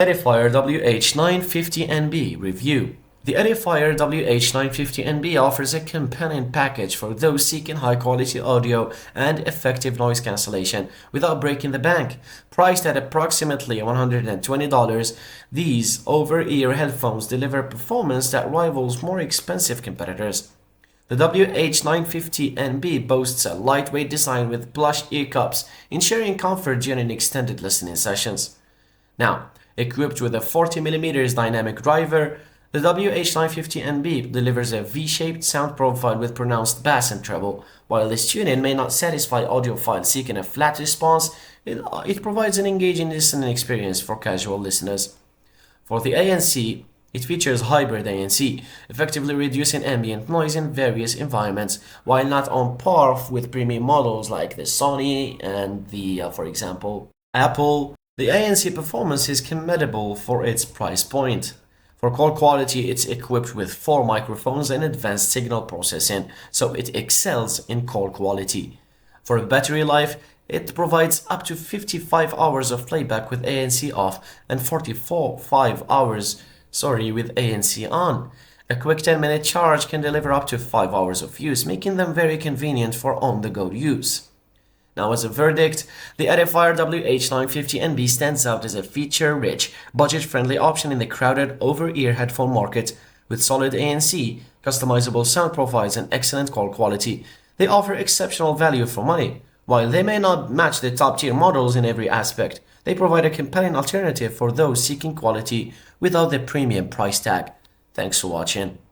Edifier WH950NB review. The Edifier WH950NB offers a compelling package for those seeking high-quality audio and effective noise cancellation without breaking the bank. Priced at approximately $120, these over-ear headphones deliver performance that rivals more expensive competitors. The WH950NB boasts a lightweight design with plush ear cups, ensuring comfort during extended listening sessions. Now, equipped with a 40mm dynamic driver, the WH950NB delivers a V-shaped sound profile with pronounced bass and treble. While this tuning may not satisfy audiophiles seeking a flat response, it provides an engaging listening experience for casual listeners. For the ANC, it features hybrid ANC, effectively reducing ambient noise in various environments, while not on par with premium models like the Sony and the, for example, Apple. The ANC performance is commendable for its price point. For call quality, it's equipped with 4 microphones and advanced signal processing, so it excels in call quality. For battery life, it provides up to 55 hours of playback with ANC off and 45 hours with ANC on. A quick 10-minute charge can deliver up to 5 hours of use, making them very convenient for on-the-go use. Now, as a verdict, the Edifier WH950NB stands out as a feature-rich, budget-friendly option in the crowded over-ear headphone market. With solid ANC, customizable sound profiles, and excellent call quality, they offer exceptional value for money. While they may not match the top-tier models in every aspect, they provide a compelling alternative for those seeking quality without the premium price tag. Thanks for watching.